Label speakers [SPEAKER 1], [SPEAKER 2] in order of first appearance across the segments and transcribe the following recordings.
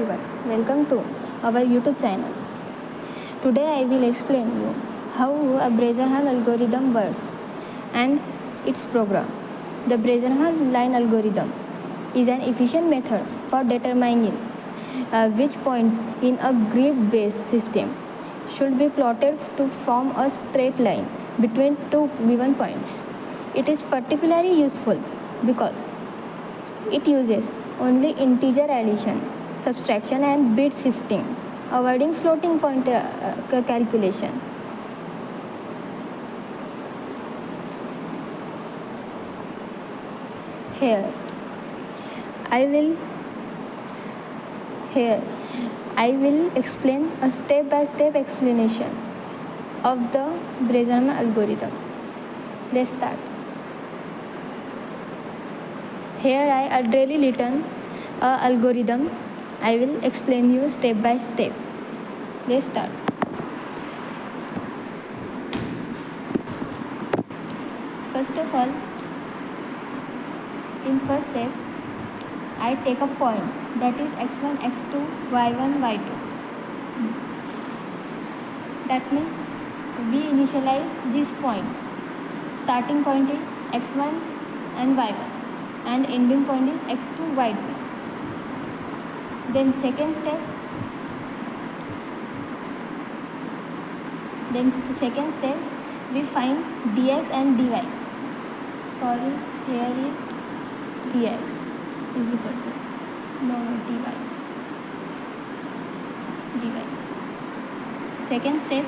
[SPEAKER 1] everyone, welcome to our YouTube channel. Today I will explain you how a Bresenham algorithm works and its program. The Bresenham line algorithm is an efficient method for determining which points in a grid-based system should be plotted to form a straight line between two given points. It is particularly useful because it uses only integer addition, subtraction and bit shifting, avoiding floating point calculation. Here I will explain a step-by-step explanation of the Bresenham algorithm. Let's start. Here I already written a algorithm. I will explain you step by step. Let's start. First of all, in first step, I take a point that is x1, x2, y1, y2. That means we initialize these points. Starting point is x1 and y1 and ending point is x2, y2. Then second step, we find dx and dy. Sorry, here is dx is equal to dy. Second step,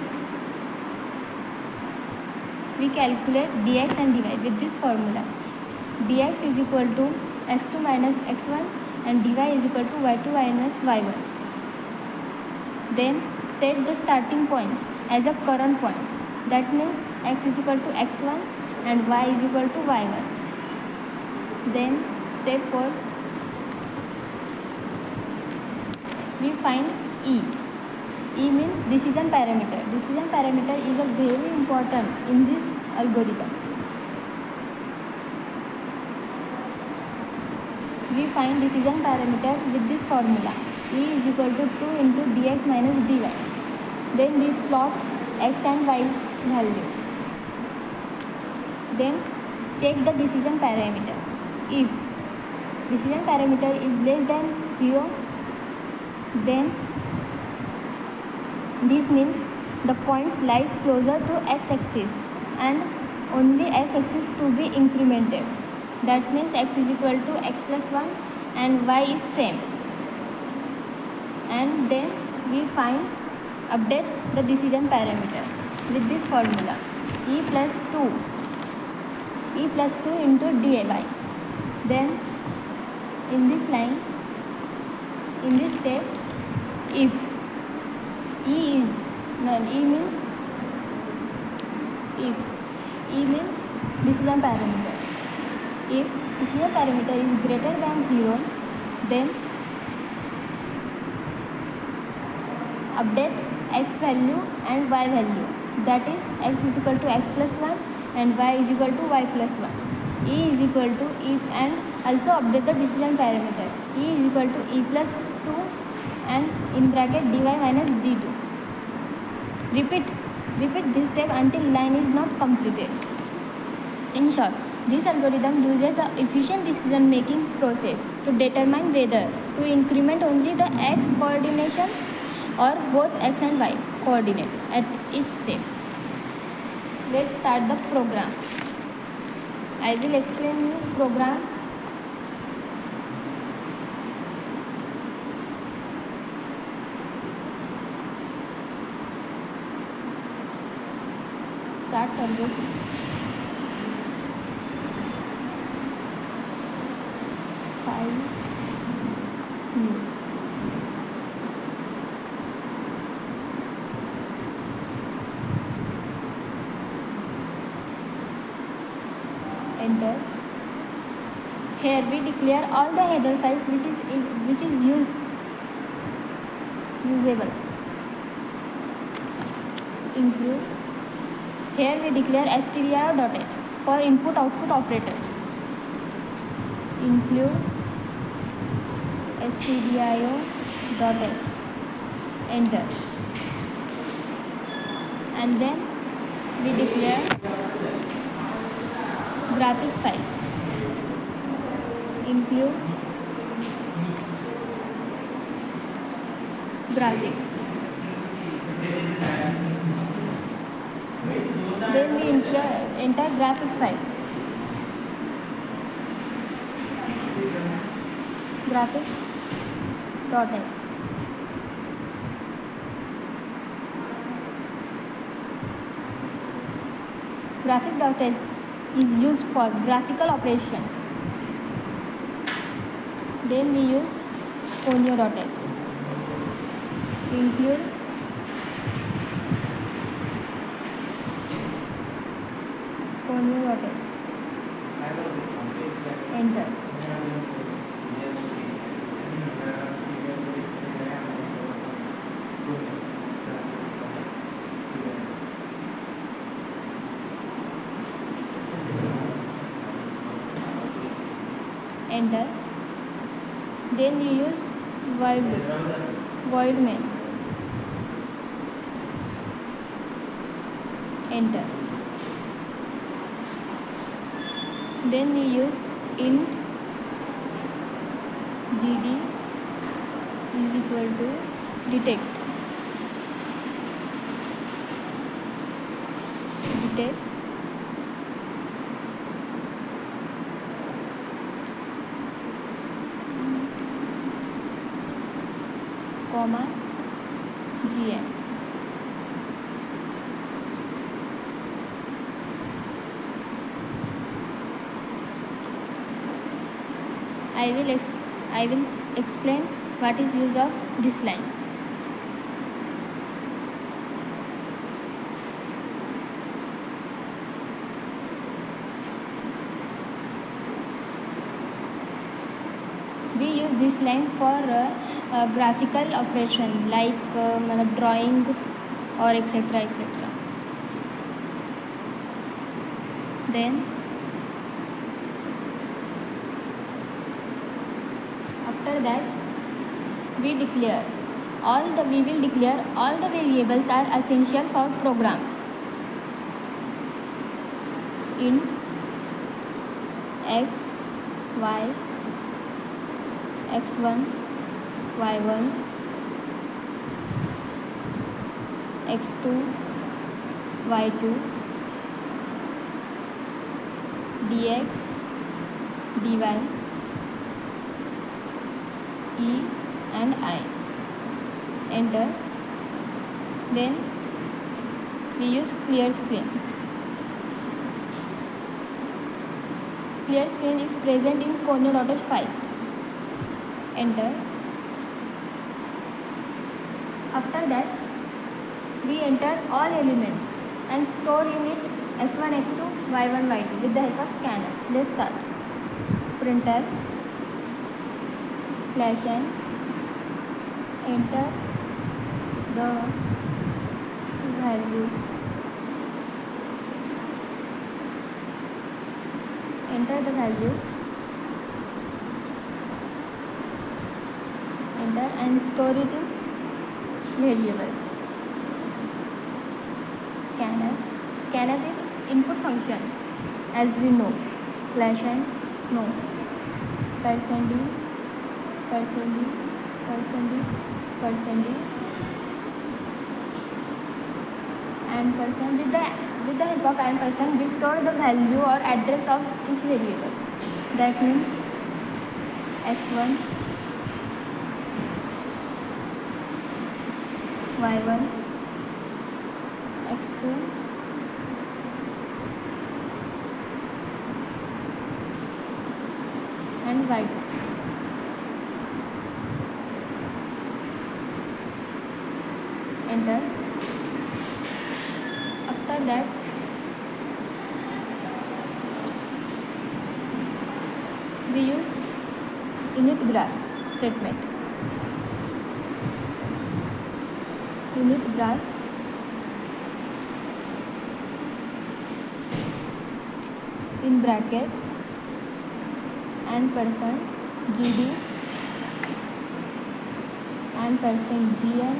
[SPEAKER 1] we calculate dx and dy with this formula. Dx is equal to x2 minus x1 and dy is equal to y2 minus y1. Then set the starting points as a current point. That means x is equal to x1 and y is equal to y1. Then step 4, we find E. E means decision parameter. Decision parameter is a very important in this algorithm. We find decision parameter with this formula. E is equal to 2 into dx minus dy. Then we plot x and y's value. Then check the decision parameter. If decision parameter is less than 0, then this means the points lies closer to x-axis and only x-axis to be incremented. That means x is equal to x plus 1 and y is same. And then we update the decision parameter with this formula e plus 2 into dy. Then in this line, in this step, if E means decision parameter. If decision parameter is greater than 0, then update x value and y value. That is x is equal to x plus 1 and y is equal to y plus 1. E is equal to E and also update the decision parameter. E is equal to E plus 2 and in bracket dy minus d2. Repeat this step until line is not completed. In short, this algorithm uses an efficient decision making process to determine whether to increment only the x coordination or both x and y coordinate at each step. Let's start the program. I will explain you program. Start turbo C. File new. Enter. Here we declare all the header files which is usable. Include. Here we declare stdio.h for input-output operators. Include stdio dot h, enter, and then we declare graphics file, include graphics. Then we enter graphics file, graphics dot h. Graphics.h is used for graphical operation. Then we use conio.h. Include conio.h. Enter. Enter. Then we use void main. Enter. Then we use int gd is equal to detect comma gm. I will explain what is use of this line. We use this line for graphical operation like drawing or etc. etc. Then after that we will declare all the variables are essential for program. Int x, y, x1, y1, x2, y2, dx, dy, e and I. Enter. Then we use clear screen. Clear screen is present in conio.h file. Enter. After that we enter all elements and store in it x1, x2, y1, y2 with the help of scanner. Let's start. Printf /n, enter the values. Enter the values. Enter and store it in variables. Scanf is input function as we know. /n, no. %d, %d, %d, and with the help of and % we store the value or address of each variable. That means x1, y1, x2, and y2. Enter. After that we use init graph statement. Init graph in bracket and %gd ampersand gn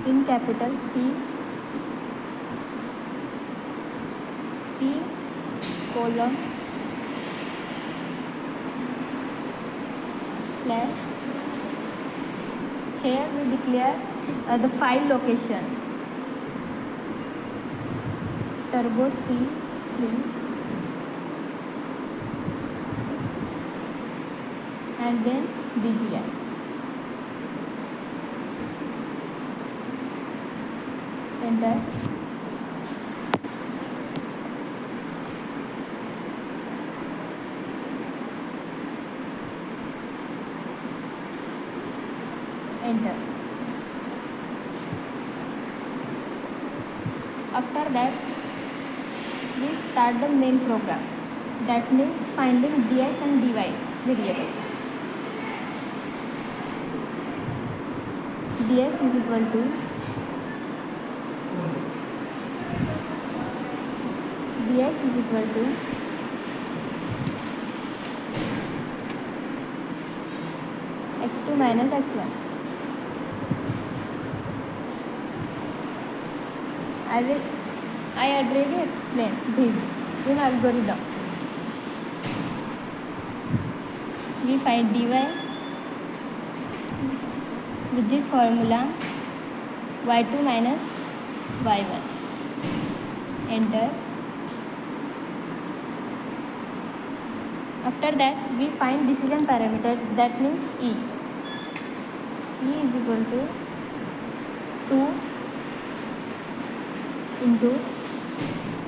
[SPEAKER 1] in capital C colon slash. Here we declare the file location turbo C3 and then bgn. Enter. Enter. After that, we start the main program, that means finding dx and dy variable. Dx is equal to x2 minus x1. I already explained this in algorithm. We find dy with this formula y2 minus y1. Enter. After that, we find decision parameter, that means e. E is equal to 2 into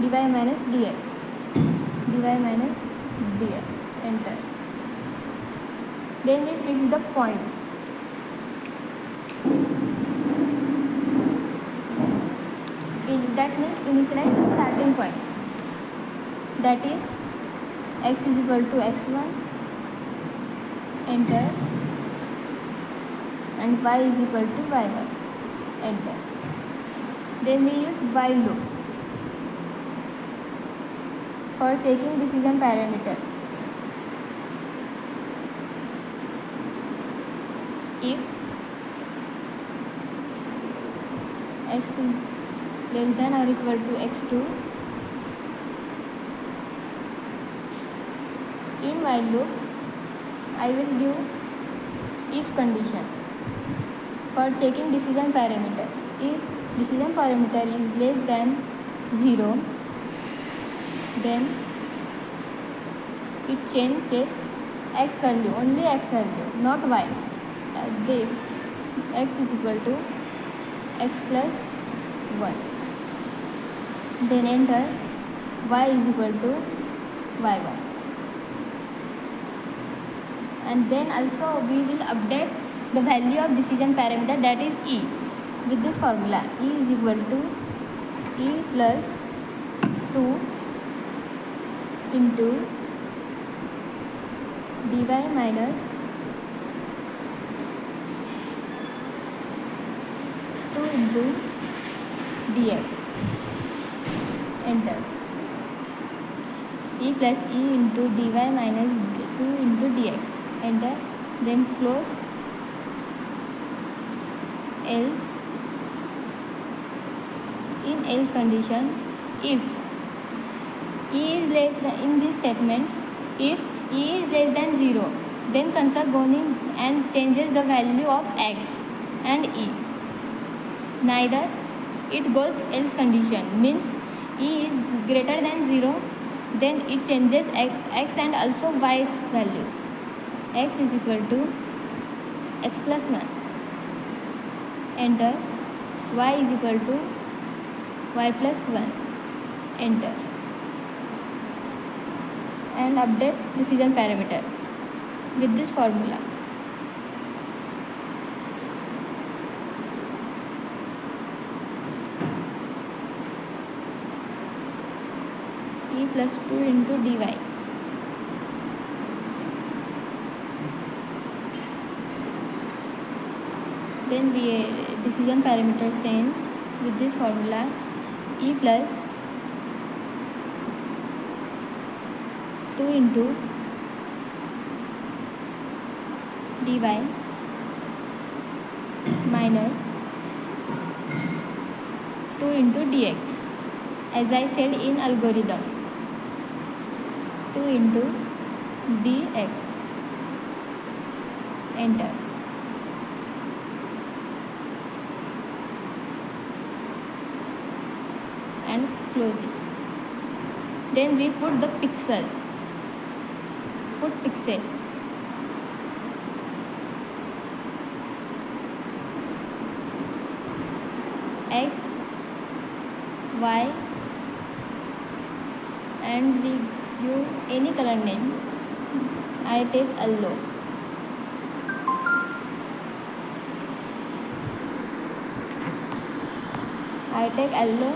[SPEAKER 1] dy minus dx. Enter. Then we fix the point. That means initialize the starting points, that is x is equal to x1. Enter. And y is equal to y1. Enter. Then we use while loop for checking decision parameter. If x is less than or equal to x2, in while loop I will give if condition for checking decision parameter. If decision parameter is less than 0, then it changes x value, only x value, not y. Then x is equal to x plus 1. Then enter. Y is equal to y1. And then also we will update the value of decision parameter, that is e, with this formula. E is equal to e plus 2 into dy minus 2 into dx. Enter. E plus e into dy minus 2 into dx. Enter. Then close. Else, in else condition, if e is less than, in this statement, if e is less than 0, then conserve bounding and changes the value of x and e. Neither it goes else condition, means e is greater than 0, then it changes x and also y values. X is equal to x plus 1. Enter. Y is equal to y plus 1. Enter. And update decision parameter with this formula. E plus 2 into dy. Then we decision parameter change with this formula. E plus 2 into dy minus 2 into dx. As I said in algorithm, 2 into dx. Enter. And close it. Then we put the pixel. Put pixel. X, Y, and we give any color name. I take yellow. I take yellow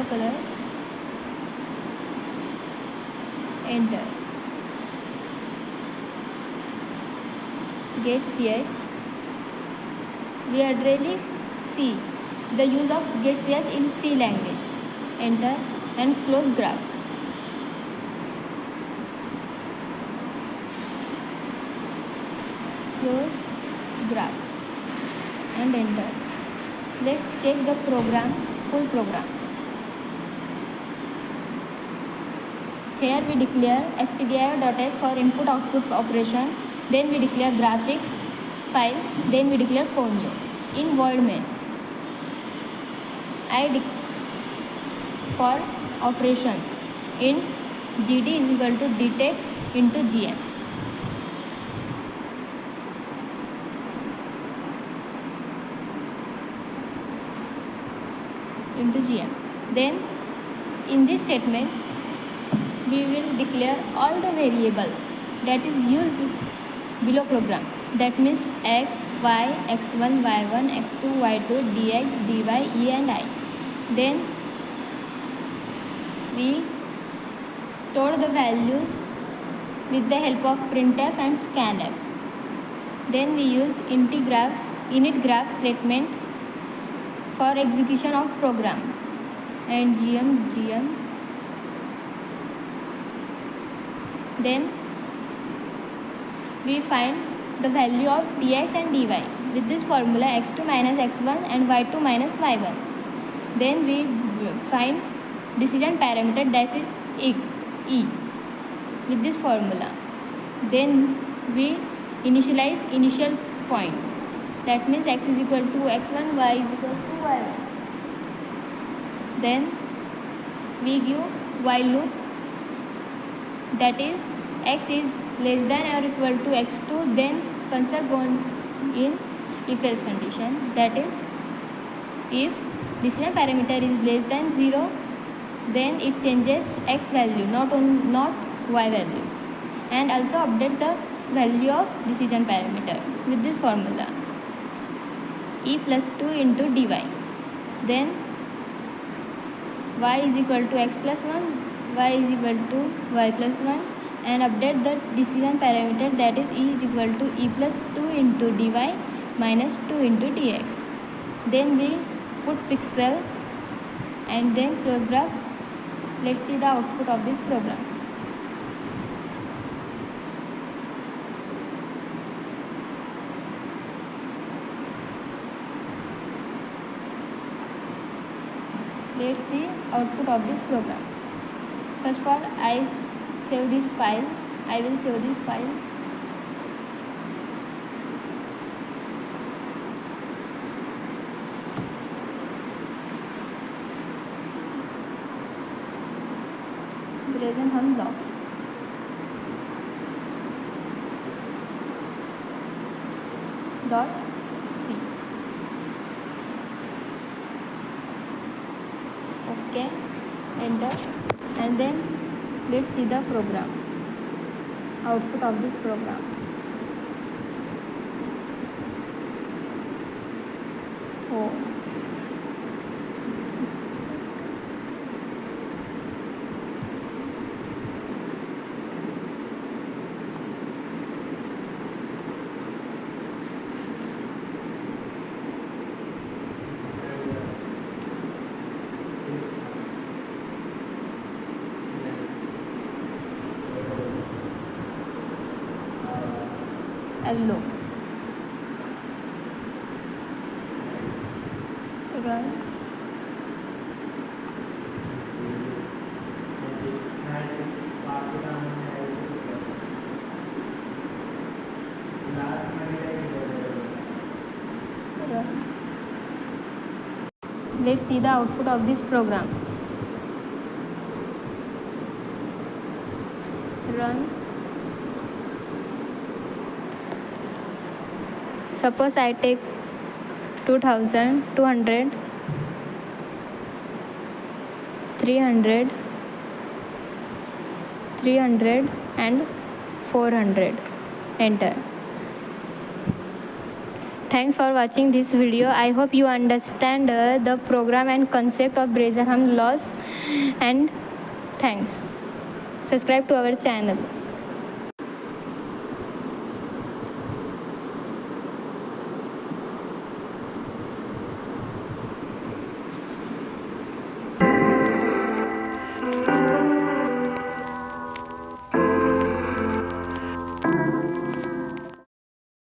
[SPEAKER 1] color. Enter. Get ch. We rarely see the use of get ch in C language. Enter and close graph. Close graph and enter. Let's check the program, full program. Here we declare stdio.h for input output operation, then we declare graphics file, then we declare conio. In void main, I for operations int gd is equal to detect into gm. Into gm. Then in this statement we will declare all the variable that is used below program. That means x, y, x1, y1, x2, y2, dx, dy, e and I. Then we store the values with the help of printf and scanf. Then we use init graph statement for execution of program and gm. Then we find the value of dx and dy with this formula x2 minus x1 and y2 minus y1. Then we find decision parameter, that is e with this formula. Then we initialize initial points, that means x is equal to x1, y is equal to y1. Then we give while loop, that is x is less than or equal to x2, then consider going in if else condition, that is if decision parameter is less than 0, then it changes x value, not y value, and also update the value of decision parameter with this formula e plus 2 into dy. Then y is equal to x plus 1, y is equal to y plus 1, and update the decision parameter, that is e is equal to e plus 2 into dy minus 2 into dx. Then we put pixel and then close graph. Let's see the output of this program. Let's see output of this program. First of all, I save this file. I will save this file. Bresenham log. .c. Okay, enter, and then let's see the program, output of this program. Oh, yellow. Run. Run. Let's see the output of this program. Run. Suppose I take 2000, 200, 300, 300 and 400. Enter. Thanks for watching this video. I hope you understand the program and concept of Bresenham's laws, and thanks. Subscribe to our channel.